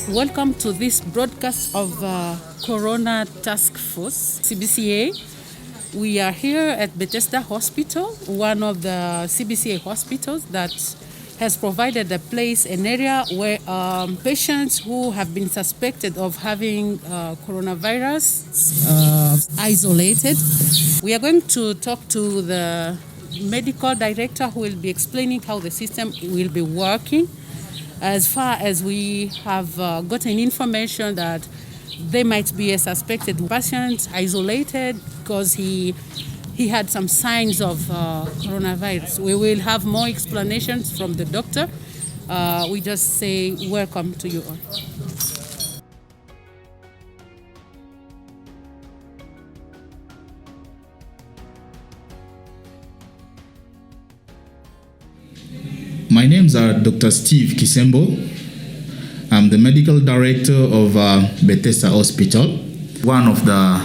Welcome to this broadcast of Corona Task Force, Cbca. We are here at Bethesda Hospital, one of the Cbca hospitals that has provided a place, an area where patients who have been suspected of having coronavirus isolated. We are going to talk to the medical director who will be explaining how the system will be working. As far as we have gotten information that they might be a suspected patient, isolated, because he had some signs of coronavirus. We will have more explanations from the doctor. We just say welcome to you all. My names are Dr. Steve Kisembo. I'm the medical director of Bethesda Hospital, one of the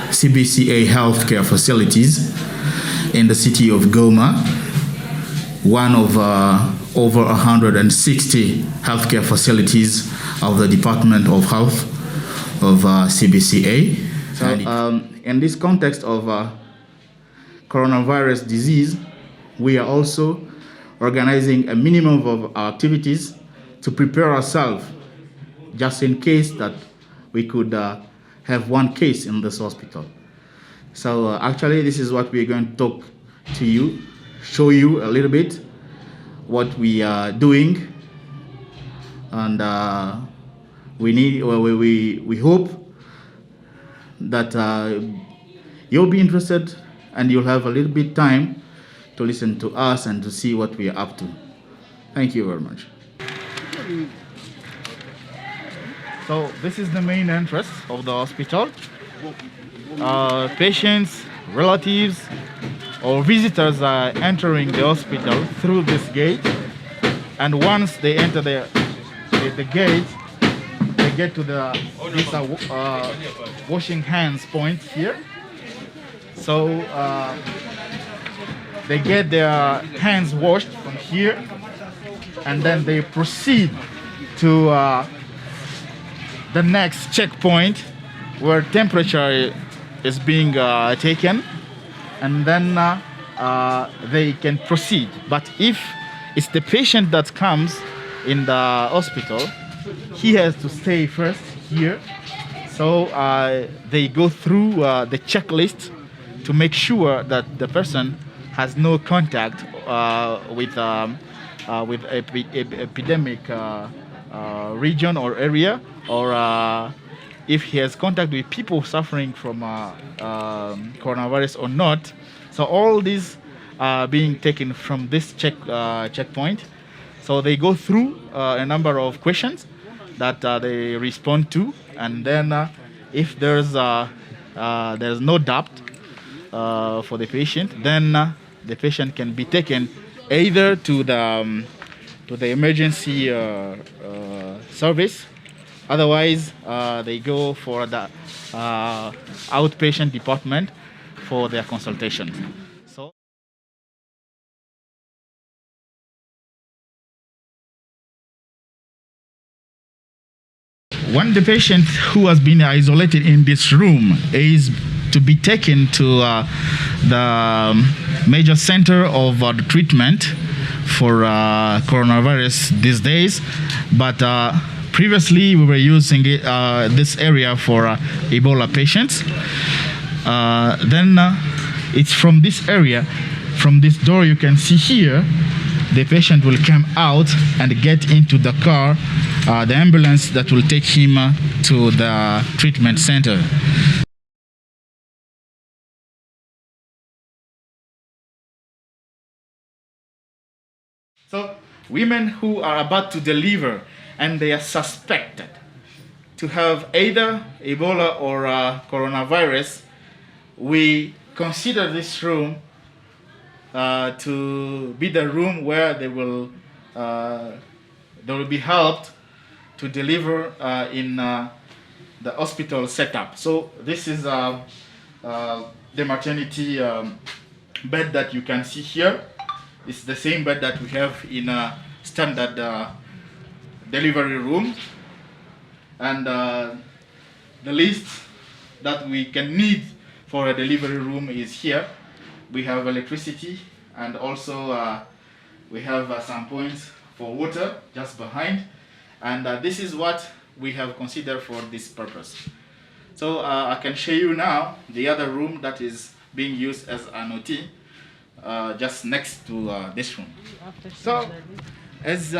Cbca healthcare facilities in the city of Goma, one of over 160 healthcare facilities of the Department of Health of Cbca. So, in this context of coronavirus disease, we are also organizing a minimum of activities to prepare ourselves just in case that we could have one case in this hospital. So actually this is what we're going to talk to you, show you a little bit what we are doing, and we hope that you'll be interested and you'll have a little bit time to listen to us and to see what we are up to. Thank you very much. So this is the main entrance of the hospital. Patients, relatives, or visitors are entering the hospital through this gate, and once they enter the gate, they get to this washing hands point here. So they get their hands washed from here, and then they proceed to the next checkpoint where temperature is being taken, and then they can proceed. But if it's the patient that comes in the hospital, he has to stay first here. So they go through the checklist to make sure that the person has no contact with epidemic region or area, or if he has contact with people suffering from coronavirus or not. So all these are being taken from this checkpoint. So they go through a number of questions that they respond to, and then if there's no doubt for the patient, then the patient can be taken either to the emergency service. Otherwise, they go for the outpatient department for their consultation. So, when the patient who has been isolated in this room is to be taken to the major center of the treatment for coronavirus these days, but previously we were using this area for Ebola patients. Then it's from this area, from this door you can see here, the patient will come out and get into the car, the ambulance that will take him to the treatment center. So women who are about to deliver and they are suspected to have either Ebola or coronavirus, we consider this room to be the room where they will they will be helped to deliver in the hospital setup. So this is the maternity bed that you can see here. It's the same bed that we have in a standard delivery room, and the list that we can need for a delivery room is here. We have electricity, and also we have some points for water just behind, and this is what we have considered for this purpose. So I can show you now the other room that is being used as an OT, just next to this room. So as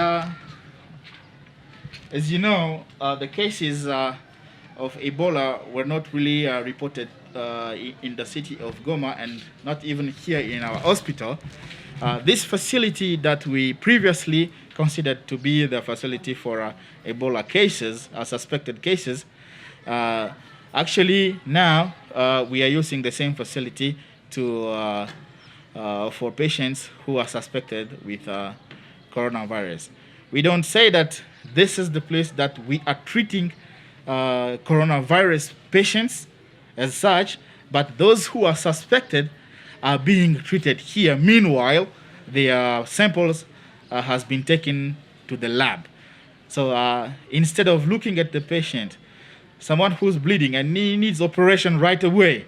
you know, the cases of Ebola were not really reported in the city of Goma, and not even here in our hospital. This facility that we previously considered to be the facility for Ebola cases, suspected cases, actually now we are using the same facility to for patients who are suspected with coronavirus. We don't say that this is the place that we are treating coronavirus patients as such, but those who are suspected are being treated here. Meanwhile, their samples has been taken to the lab. So instead of looking at the patient, someone who's bleeding and needs operation right away,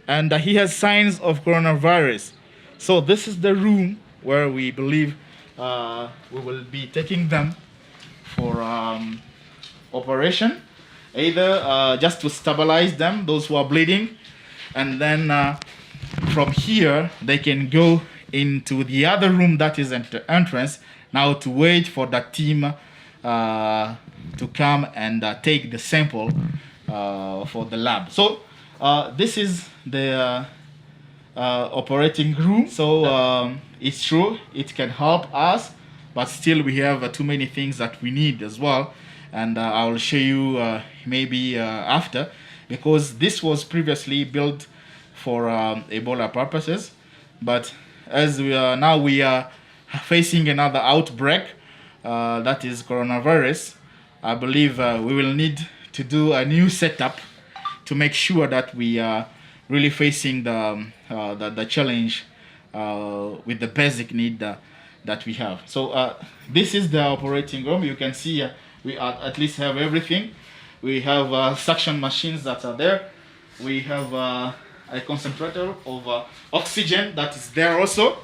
and he has signs of coronavirus, so this is the room where we believe we will be taking them for operation, either just to stabilize them, those who are bleeding, and then from here they can go into the other room that is at the entrance now to wait for the team to come and take the sample for the lab. So this is the operating room. So it's true, it can help us, but still we have too many things that we need as well, and I will show you maybe after, because this was previously built for Ebola purposes, but as we are facing another outbreak, that is coronavirus, I believe we will need to do a new setup to make sure that we are really facing the challenge with the basic need that we have. So this is the operating room. You can see we at least have everything. We have suction machines that are there. We have a concentrator of oxygen that is there also.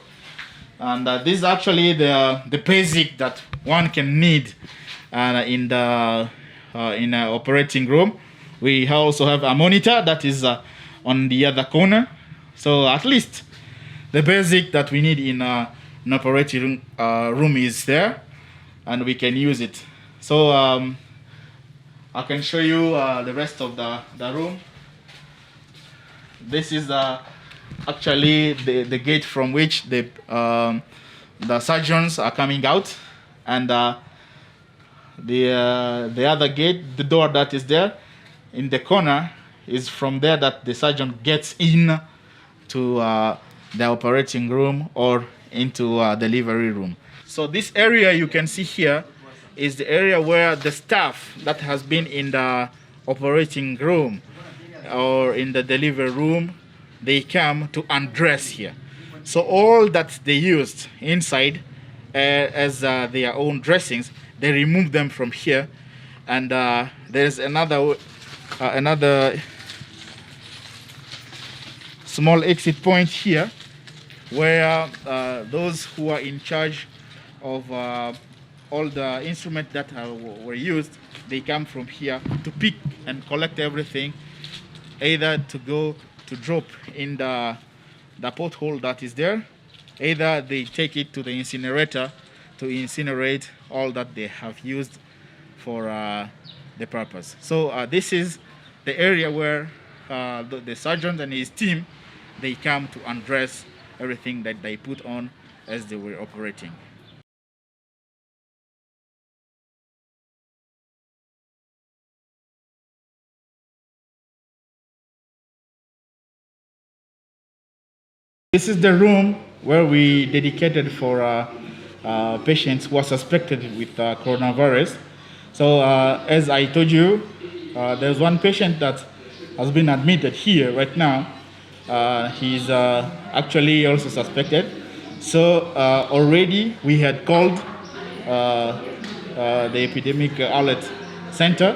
And this is actually the basic that one can need in the operating room. We also have a monitor that is on the other corner. So at least the basic that we need in an operating room is there, and we can use it. So I can show you the rest of the room. This is actually the gate from which the surgeons are coming out, and the other gate, the door that is there in the corner, is from there that the surgeon gets in to the operating room or into delivery room. So this area you can see here is the area where the staff that has been in the operating room or in the delivery room, they come to undress here. So all that they used inside as their own dressings, they remove them from here, and there's another small exit point here where those who are in charge of all the instruments that were used, they come from here to pick and collect everything, either to go to drop in the pothole that is there, either they take it to the incinerator to incinerate all that they have used for the purpose. So this is the area where the sergeant and his team, they come to undress everything that they put on as they were operating. This is the room where we dedicated for patients who are suspected with coronavirus. So as I told you, there's one patient that has been admitted here right now. He's actually also suspected. So already we had called the epidemic alert center,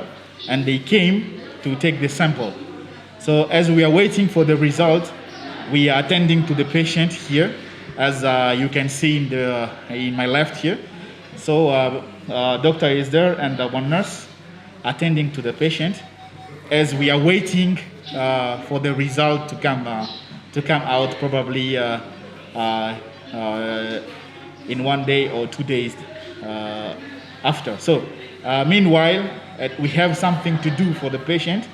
and they came to take the sample. So as we are waiting for the result, we are attending to the patient here, as you can see in my left here. So doctor is there and one nurse attending to the patient as we are waiting for the result to come out, probably in 1 day or 2 days after. So meanwhile, we have something to do for the patient.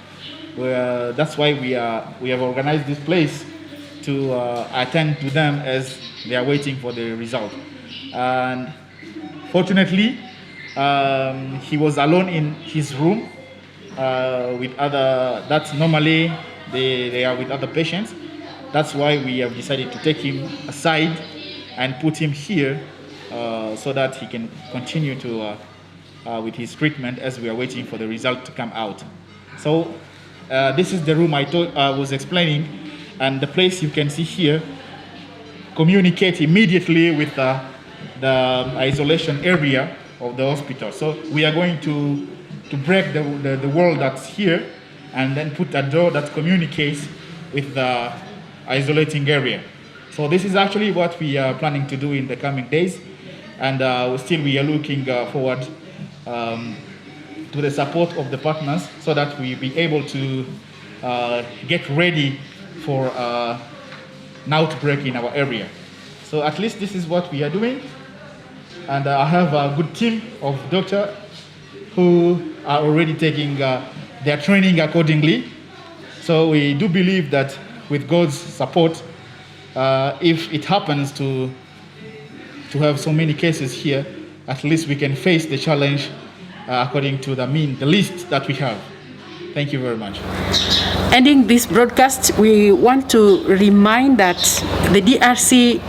That's why we have organized this place to attend to them as they are waiting for the result. And fortunately, he was alone in his room with other. That's normally they are with other patients. That's why we have decided to take him aside and put him here so that he can continue to with his treatment as we are waiting for the result to come out. So this is the room I was explaining, and the place you can see here communicate immediately with the isolation area of the hospital. So we are going to break the wall that's here and then put a door that communicates with the isolating area. So this is actually what we are planning to do in the coming days, and still we are looking forward to the support of the partners so that we be able to get ready for an outbreak in our area. So at least this is what we are doing, and I have a good team of doctors who are already taking their training accordingly. So we do believe that with God's support, if it happens to have so many cases here, at least we can face the challenge according to the list that we have. Thank you very much. Ending this broadcast, we want to remind that the DRC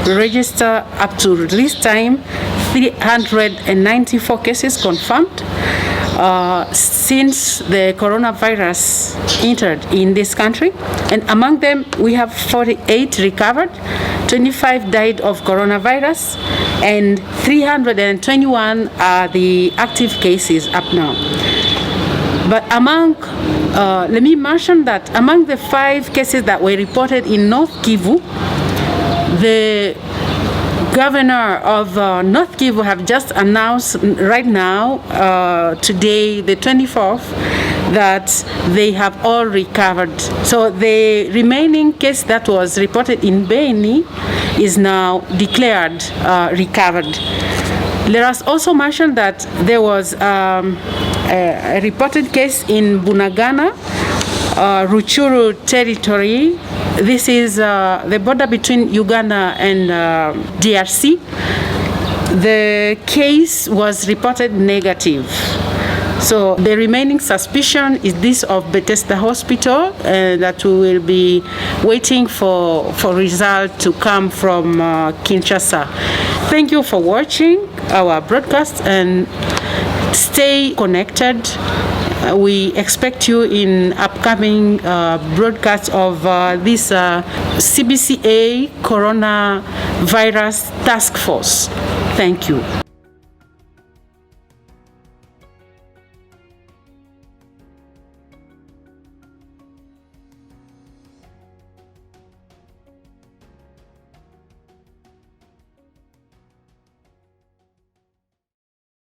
registered up to this time 394 cases confirmed since the coronavirus entered in this country, and among them we have 48 recovered, 25 died of coronavirus, and 321 are the active cases up now. But let me mention that among the 5 cases that were reported in North Kivu, the governor of North Kivu have just announced right now, today, the 24th, that they have all recovered. So the remaining case that was reported in Beni is now declared recovered. Let us also mention that there was a reported case in Bunagana, Ruchuru territory. This is the border between Uganda and DRC. The case was reported negative. So the remaining suspicion is this of Bethesda Hospital, that we will be waiting for result to come from Kinshasa. Thank you for watching our broadcast and stay connected. We expect you in upcoming broadcasts of this Cbca Coronavirus Task Force. Thank you.